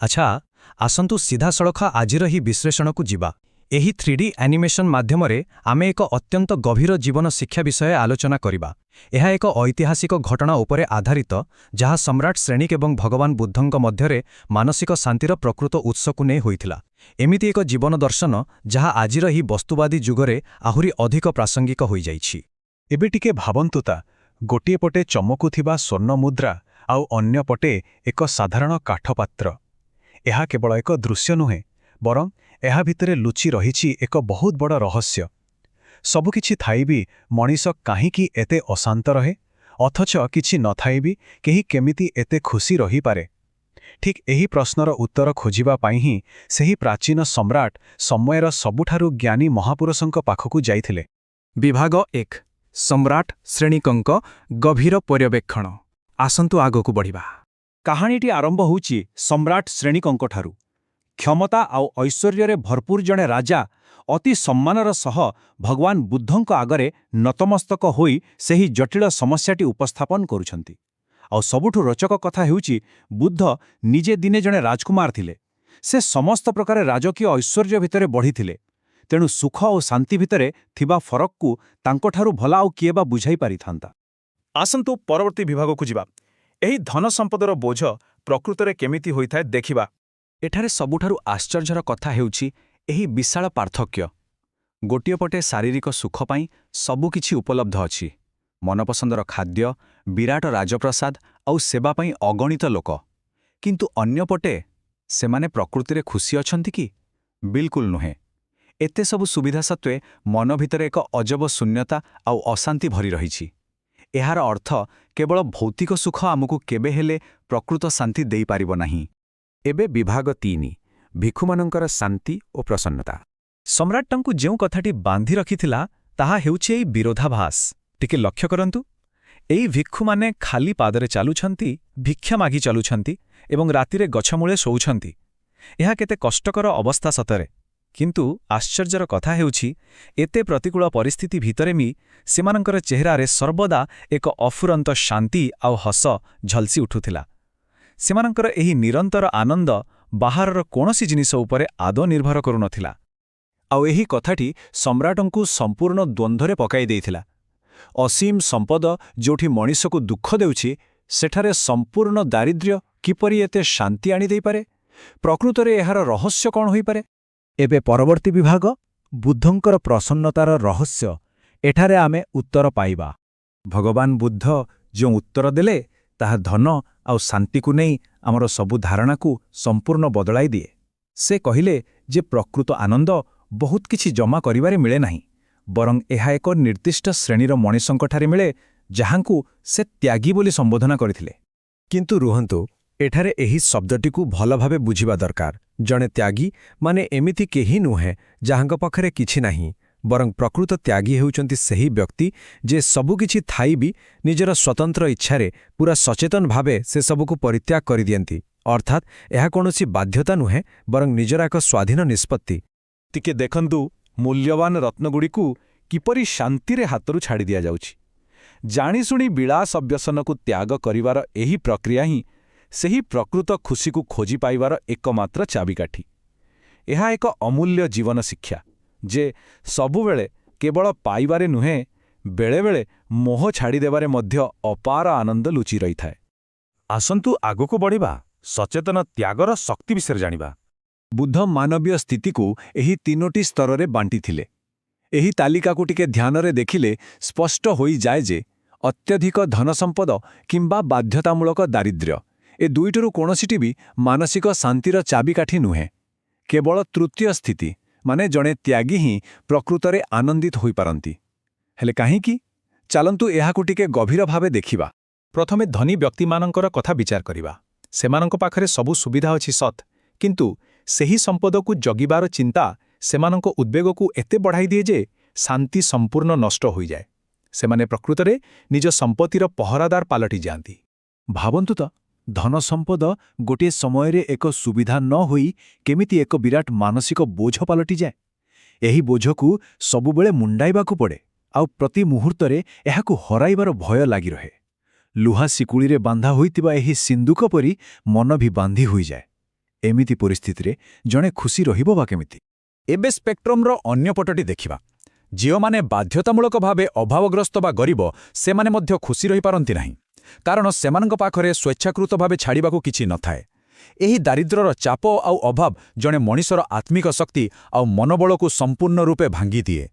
ଆଚ୍ଛା, ଆସନ୍ତୁ ସିଧାସଳଖ ଆଜିର ହିଁ ବିଶ୍ଳେଷଣକୁ ଯିବା। ଏହି 3D ଆନିମେସନ୍ ମାଧ୍ୟମରେ ଆମେ ଏକ ଅତ୍ୟନ୍ତ ଗଭୀର ଜୀବନ ଶିକ୍ଷା ବିଷୟ ଆଲୋଚନା କରିବା। ଏହା ଏକ ଐତିହାସିକ ଘଟଣା ଉପରେ ଆଧାରିତ, ଯାହା ସମ୍ରାଟ ଶ୍ରେଣିକ ଏବଂ ଭଗବାନ ବୁଦ୍ଧଙ୍କ ମଧ୍ୟରେ ମାନସିକ ଶାନ୍ତିର ପ୍ରକୃତ ଉତ୍ସକୁ ନେଇ ହୋଇଥିଲା। ଏମିତି ଏକ ଜୀବନ ଦର୍ଶନ ଯାହା ଆଜିର ଏହି ବସ୍ତୁବାଦୀ ଯୁଗରେ ଆହୁରି ଅଧିକ ପ୍ରାସଙ୍ଗିକ ହୋଇଯାଇଛି। ଏବେ ଟିକେ ଭାବନ୍ତୁ ତା, ଗୋଟିଏ ପଟେ ଚମକୁଥିବା ସ୍ୱର୍ଣ୍ଣ ମୁଦ୍ରା ଆଉ ଅନ୍ୟ ପଟେ ଏକ ସାଧାରଣ କାଠପାତ୍ର। ଏହା କେବଳ ଏକ ଦୃଶ୍ୟ ନୁହେଁ, ବରଂ ଏହା ଭିତରେ ଲୁଚି ରହିଛି ଏକ ବହୁତ ବଡ଼ ରହସ୍ୟ। ସବୁକିଛି ଥାଇ ବି ମଣିଷ କାହିଁକି ଏତେ ଅଶାନ୍ତ ରହେ, ଅଥଚ କିଛି ନଥାଇ ବି କେହି କେମିତି ଏତେ ଖୁସି ରହିପାରେ? ଠିକ୍ ଏହି ପ୍ରଶ୍ନର ଉତ୍ତର ଖୋଜିବା ପାଇଁ ହିଁ ସେହି ପ୍ରାଚୀନ ସମ୍ରାଟ ସମୟର ସବୁଠାରୁ ଜ୍ଞାନୀ ମହାପୁରୁଷଙ୍କ ପାଖକୁ ଯାଇଥିଲେ। ବିଭାଗ 1 ସମ୍ରାଟ ଶ୍ରେଣିକଙ୍କ ଗଭୀର ପର୍ଯ୍ୟବେକ୍ଷଣ। ଆସନ୍ତୁ ଆଗକୁ ବଢ଼ିବା। କାହାଣୀଟି ଆରମ୍ଭ ହେଉଛି ସମ୍ରାଟ ଶ୍ରେଣିକଙ୍କଠାରୁ। କ୍ଷମତା ଆଉ ଐଶ୍ୱର୍ଯ୍ୟରେ ଭରପୁର ଜଣେ ରାଜା ଅତି ସମ୍ମାନର ସହ ଭଗବାନ ବୁଦ୍ଧଙ୍କ ଆଗରେ ନତମସ୍ତକ ହୋଇ ସେହି ଜଟିଳ ସମସ୍ୟାଟି ଉପସ୍ଥାପନ କରୁଛନ୍ତି। ଆଉ ସବୁଠୁ ରୋଚକ କଥା ହେଉଛି, ବୁଦ୍ଧ ନିଜେ ଦିନେ ଜଣେ ରାଜକୁମାର ଥିଲେ। ସେ ସମସ୍ତ ପ୍ରକାର ରାଜକୀୟ ଐଶ୍ୱର୍ଯ୍ୟ ଭିତରେ ବଢ଼ିଥିଲେ। ତେଣୁ ସୁଖ ଓ ଶାନ୍ତି ଭିତରେ ଥିବା ଫରକକୁ ତାଙ୍କଠାରୁ ଭଲ ଆଉ କିଏ ବା ବୁଝାଇ ପାରିଥାନ୍ତା? ଆସନ୍ତୁ ପରବର୍ତ୍ତୀ ବିଭାଗକୁ ଯିବା। ଏହି ଧନ ସମ୍ପଦର ବୋଝ ପ୍ରକୃତରେ କେମିତି ହୋଇଥାଏ ଦେଖିବା। ଏଠାରେ ସବୁଠାରୁ ଆଶ୍ଚର୍ଯ୍ୟର କଥା ହେଉଛି ଏହି ବିଶାଳ ପାର୍ଥକ୍ୟ। ଗୋଟିଏ ପଟେ ଶାରୀରିକ ସୁଖ ପାଇଁ ସବୁକିଛି ଉପଲବ୍ଧ ଅଛି, ମନପସନ୍ଦର ଖାଦ୍ୟ, ବିରାଟ ରାଜପ୍ରସାଦ ଆଉ ସେବା ପାଇଁ ଅଗଣିତ ଲୋକ। କିନ୍ତୁ ଅନ୍ୟପଟେ ସେମାନେ ପ୍ରକୃତିରେ ଖୁସି ଅଛନ୍ତି କି? ବିଲକୁଲ ନୁହେଁ। ଏତେ ସବୁ ସୁବିଧା ସତ୍ତ୍ୱେ ମନ ଭିତରେ ଏକ ଅଜବ ଶୂନ୍ୟତା ଆଉ ଅଶାନ୍ତି ଭରି ରହିଛି। ଏହାର ଅର୍ଥ କେବଳ ଭୌତିକ ସୁଖ ଆମକୁ କେବେ ହେଲେ ପ୍ରକୃତ ଶାନ୍ତି ଦେଇପାରିବ ନାହିଁ। ଏବେ ବିଭାଗ 3 ଭିକ୍ଷୁମାନଙ୍କର ଶାନ୍ତି ଓ ପ୍ରସନ୍ନତା। ସମ୍ରାଟଙ୍କୁ ଯେଉଁ କଥାଟି ବାନ୍ଧି ରଖିଥିଲା, ତାହା ହେଉଛି ଏହି ବିରୋଧାଭାସ। ଟିକେ ଲକ୍ଷ୍ୟ କରନ୍ତୁ, ଏହି ଭିକ୍ଷୁମାନେ ଖାଲି ପାଦରେ ଚାଲୁଛନ୍ତି, ଭିକ୍ଷା ମାଗି ଚାଲୁଛନ୍ତି ଏବଂ ରାତିରେ ଗଛମୂଳେ ଶୋଉଛନ୍ତି। ଏହା କେତେ କଷ୍ଟକର ଅବସ୍ଥା ସତରେ। କିନ୍ତୁ ଆଶ୍ଚର୍ଯ୍ୟର କଥା ହେଉଛି, ଏତେ ପ୍ରତିକୂଳ ପରିସ୍ଥିତି ଭିତରେ ବି ସେମାନଙ୍କର ଚେହେରାରେ ସର୍ବଦା ଏକ ଅଫୁରନ୍ତ ଶାନ୍ତି ଆଉ ହସ ଝଲସି ଉଠୁଥିଲା। ସେମାନଙ୍କର ଏହି ନିରନ୍ତର ଆନନ୍ଦ ବାହାରର କୌଣସି ଜିନିଷ ଉପରେ ଆଦୌ ନିର୍ଭର କରୁନଥିଲା। ଆଉ ଏହି କଥାଟି ସମ୍ରାଟଙ୍କୁ ସମ୍ପୂର୍ଣ୍ଣ ଦ୍ୱନ୍ଦ୍ୱରେ ପକାଇ ଦେଇଥିଲା। ଅସୀମ ସମ୍ପଦ ଯେଉଁଠି ମଣିଷକୁ ଦୁଃଖ ଦେଉଛି, ସେଠାରେ ସମ୍ପୂର୍ଣ୍ଣ ଦାରିଦ୍ର୍ୟ କିପରି ଏତେ ଶାନ୍ତି ଆଣିଦେଇପାରେ? ପ୍ରକୃତରେ ଏହାର ରହସ୍ୟ କ'ଣ ହୋଇପାରେ? ଏବେ ପରବର୍ତ୍ତୀ ବିଭାଗ, ବୁଦ୍ଧଙ୍କର ପ୍ରସନ୍ନତାର ରହସ୍ୟ। ଏଠାରେ ଆମେ ଉତ୍ତର ପାଇବା। ଭଗବାନ ବୁଦ୍ଧ ଯେଉଁ ଉତ୍ତର ଦେଲେ, ତାହା ଧନ ଆଉ ଶାନ୍ତିକୁ ନେଇ ଆମର ସବୁ ଧାରଣାକୁ ସମ୍ପୂର୍ଣ୍ଣ ବଦଳାଇ ଦିଏ। ସେ କହିଲେ ଯେ ପ୍ରକୃତ ଆନନ୍ଦ ବହୁତ କିଛି ଜମା କରିବାରେ ମିଳେ ନାହିଁ, ବରଂ ଏହା ଏକ ନିର୍ଦ୍ଦିଷ୍ଟ ଶ୍ରେଣୀର ମଣିଷଙ୍କଠାରେ ମିଳେ, ଯାହାଙ୍କୁ ସେ ତ୍ୟାଗୀ ବୋଲି ସମ୍ବୋଧନ କରିଥିଲେ। କିନ୍ତୁ ରୁହନ୍ତୁ, ଏଠାରେ ଏହି ଶବ୍ଦଟିକୁ ଭଲ ଭାବେ ବୁଝିବା ଦରକାର। ଜଣେ ତ୍ୟାଗୀ ମାନେ ଏମିତି କେହି ନୁହେଁ ଯାହାଙ୍କ ପାଖରେ କିଛି ନାହିଁ, ବରଂ ପ୍ରକୃତ ତ୍ୟାଗୀ ହେଉଛନ୍ତି ସେହି ବ୍ୟକ୍ତି ଯେ ସବୁକିଛି ଥାଇ ବି ନିଜର ସ୍ୱତନ୍ତ୍ର ଇଚ୍ଛାରେ ପୁରା ସଚେତନ ଭାବେ ସେସବୁକୁ ପରିତ୍ୟାଗ କରିଦିଅନ୍ତି। ଅର୍ଥାତ୍ ଏହା କୌଣସି ବାଧ୍ୟତା ନୁହେଁ, ବରଂ ନିଜର ଏକ ସ୍ୱାଧୀନ ନିଷ୍ପତ୍ତି। ଟିକେ ଦେଖନ୍ତୁ, ମୂଲ୍ୟବାନ ରତ୍ନଗୁଡ଼ିକୁ କିପରି ଶାନ୍ତିରେ ହାତରୁ ଛାଡ଼ି ଦିଆଯାଉଛି। ଜାଣିଶୁଣି ବିଳାସ ଅଭ୍ୟସନକୁ ତ୍ୟାଗ କରିବାର ଏହି ପ୍ରକ୍ରିୟା ହିଁ ସେହି ପ୍ରକୃତ ଖୁସିକୁ ଖୋଜି ପାଇବାର ଏକମାତ୍ର ଚାବିକାଠି। ଏହା ଏକ ଅମୂଲ୍ୟ ଜୀବନ ଶିକ୍ଷା ଯେ ସବୁବେଳେ କେବଳ ପାଇବାରେ ନୁହେଁ, ବେଳେବେଳେ ମୋହ ଛାଡ଼ିଦେବାରେ ମଧ୍ୟ ଅପାର ଆନନ୍ଦ ଲୁଚି ରହିଥାଏ। ଆସନ୍ତୁ ଆଗକୁ ବଢ଼ିବା, ସଚେତନ ତ୍ୟାଗର ଶକ୍ତି ବିଷୟରେ ଜାଣିବା। ବୁଦ୍ଧ ମାନବୀୟ ସ୍ଥିତିକୁ ଏହି 3ଟି ସ୍ତରରେ ବାଣ୍ଟିଥିଲେ। ଏହି ତାଲିକାକୁ ଟିକେ ଧ୍ୟାନରେ ଦେଖିଲେ ସ୍ପଷ୍ଟ ହୋଇଯାଏ ଯେ ଅତ୍ୟଧିକ ଧନସମ୍ପଦ କିମ୍ବା ବାଧ୍ୟତାମୂଳକ ଦାରିଦ୍ର୍ୟ, ଏ ଦୁଇଟିରୁ କୌଣସିଟି ବି ମାନସିକ ଶାନ୍ତିର ଚାବିକାଠି ନୁହେଁ। କେବଳ ତୃତୀୟ ସ୍ଥିତି, ମାନେ ଜଣେ ତ୍ୟାଗୀ ହିଁ ପ୍ରକୃତରେ ଆନନ୍ଦିତ ହୋଇପାରନ୍ତି। ହେଲେ କାହିଁକି? ଚାଲନ୍ତୁ ଏହାକୁ ଟିକେ ଗଭୀର ଭାବେ ଦେଖିବା। ପ୍ରଥମେ ଧନୀ ବ୍ୟକ୍ତିମାନଙ୍କର କଥା ବିଚାର କରିବା। ସେମାନଙ୍କ ପାଖରେ ସବୁ ସୁବିଧା ଅଛି ସତ୍, କିନ୍ତୁ ସେହି ସମ୍ପଦକୁ ଜଗିବାର ଚିନ୍ତା ସେମାନଙ୍କ ଉଦ୍ବେଗକୁ ଏତେ ବଢ଼ାଇ ଦିଏ ଯେ ଶାନ୍ତି ସମ୍ପୂର୍ଣ୍ଣ ନଷ୍ଟ ହୋଇଯାଏ। ସେମାନେ ପ୍ରକୃତରେ ନିଜ ସମ୍ପତ୍ତିର ପହରାଦାର ପାଲଟି ଯାଆନ୍ତି। ଭାବନ୍ତୁ ତ, ଧନ ସମ୍ପଦ ଗୋଟିଏ ସମୟରେ ଏକ ସୁବିଧା ନ ହୋଇ କେମିତି ଏକ ବିରାଟ ମାନସିକ ବୋଝ ପାଲଟିଯାଏ। ଏହି ବୋଝକୁ ସବୁବେଳେ ମୁଣ୍ଡାଇବାକୁ ପଡ଼େ, ଆଉ ପ୍ରତି ମୁହୂର୍ତ୍ତରେ ଏହାକୁ ହରାଇବାର ଭୟ ଲାଗି ରହେ। ଲୁହା ଶିକୁଳିରେ ବାନ୍ଧା ହୋଇଥିବା ଏହି ସିନ୍ଦୁକ ପରି ମନ ବି ବାନ୍ଧି ହୋଇଯାଏ। ଏମିତି ପରିସ୍ଥିତିରେ ଜଣେ ଖୁସି ରହିବ ବା କେମିତି? ଏବେ ସ୍ପେକ୍ଟ୍ରମର ଅନ୍ୟ ପଟଟି ଦେଖିବା। ଯେଉଁମାନେ ବାଧ୍ୟତାମୂଳକ ଭାବେ ଅଭାବଗ୍ରସ୍ତ ବା ଗରିବ, ସେମାନେ ମଧ୍ୟ ଖୁସି ରହିପାରନ୍ତି ନାହିଁ, କାରଣ ସେମାନଙ୍କ ପାଖରେ ସ୍ୱେଚ୍ଛାକୃତ ଭାବେ ଛାଡ଼ିବାକୁ କିଛି ନଥାଏ। ଏହି ଦାରିଦ୍ର୍ୟର ଚାପ ଆଉ ଅଭାବ ଜଣେ ମଣିଷର ଆତ୍ମିକ ଶକ୍ତି ଆଉ ମନୋବଳକୁ ସମ୍ପୂର୍ଣ୍ଣ ରୂପେ ଭାଙ୍ଗିଦିଏ।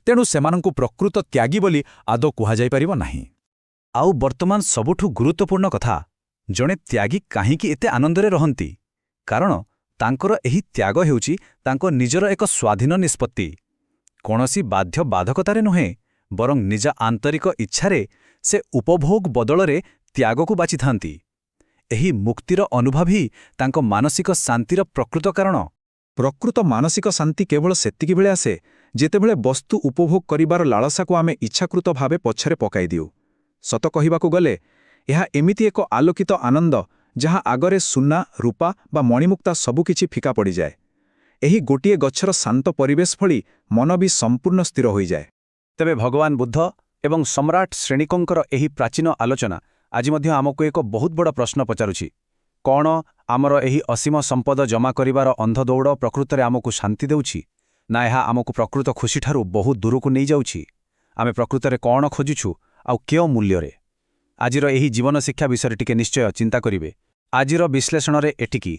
ତେଣୁ ସେମାନଙ୍କୁ ପ୍ରକୃତ ତ୍ୟାଗୀ ବୋଲି ଆଦୌ କୁହାଯାଇପାରିବ ନାହିଁ। ଆଉ ବର୍ତ୍ତମାନ ସବୁଠୁ ଗୁରୁତ୍ୱପୂର୍ଣ୍ଣ କଥା, ଜଣେ ତ୍ୟାଗୀ କାହିଁକି ଏତେ ଆନନ୍ଦରେ ରହନ୍ତି? କାରଣ ତାଙ୍କର ଏହି ତ୍ୟାଗ ହେଉଛି ତାଙ୍କ ନିଜର ଏକ ସ୍ୱାଧୀନ ନିଷ୍ପତ୍ତି। କୌଣସି ବାଧ୍ୟ ବାଧକତାରେ ନୁହେଁ, ବରଂ ନିଜ ଆନ୍ତରିକ ଇଚ୍ଛାରେ ସେ ଉପଭୋଗ ବଦଳରେ ତ୍ୟାଗକୁ ବାଛିଥାନ୍ତି। ଏହି ମୁକ୍ତିର ଅନୁଭବ ହିଁ ତାଙ୍କ ମାନସିକ ଶାନ୍ତିର ପ୍ରକୃତ କାରଣ। ପ୍ରକୃତ ମାନସିକ ଶାନ୍ତି କେବଳ ସେତିକିବେଳେ ଆସେ ଯେତେବେଳେ ବସ୍ତୁ ଉପଭୋଗ କରିବାର ଲାଳସାକୁ ଆମେ ଇଚ୍ଛାକୃତ ଭାବେ ପଛରେ ପକାଇଦିଉ। ସତ କହିବାକୁ ଗଲେ ଏହା ଏମିତି ଏକ ଆଲୋକିତ ଆନନ୍ଦ ଯାହା ଆଗରେ ସୁନା, ରୂପା ବା ମଣିମୁକ୍ତା ସବୁକିଛି ଫିକା ପଡ଼ିଯାଏ। ଏହି ଗୋଟିଏ ଗଛର ଶାନ୍ତ ପରିବେଶ ଭଳି ମନ ବି ସମ୍ପୂର୍ଣ୍ଣ ସ୍ଥିର ହୋଇଯାଏ। ତେବେ ଭଗବାନ ବୁଦ୍ଧ ଏବଂ ସମ୍ରାଟ ଶ୍ରେଣିକଙ୍କର ଏହି ପ୍ରାଚୀନ ଆଲୋଚନା ଆଜି ମଧ୍ୟ ଆମକୁ ଏକ ବହୁତ ବଡ଼ ପ୍ରଶ୍ନ ପଚାରୁଛି। କ'ଣ ଆମର ଏହି ଅସୀମ ସମ୍ପଦ ଜମା କରିବାର ଅନ୍ଧ ଦୌଡ଼ ପ୍ରକୃତରେ ଆମକୁ ଶାନ୍ତି ଦେଉଛି, ନା ଏହା ଆମକୁ ପ୍ରକୃତ ଖୁସିଠାରୁ ବହୁ ଦୂରକୁ ନେଇଯାଉଛି? ଆମେ ପ୍ରକୃତରେ କ'ଣ ଖୋଜୁଛୁ ଆଉ କେଉଁ ମୂଲ୍ୟରେ? ଆଜିର ଏହି ଜୀବନ ଶିକ୍ଷା ବିଷୟରେ ଟିକେ ନିଶ୍ଚୟ ଚିନ୍ତା କରିବେ। ଆଜିର ବିଶ୍ଳେଷଣରେ ଏତିକି।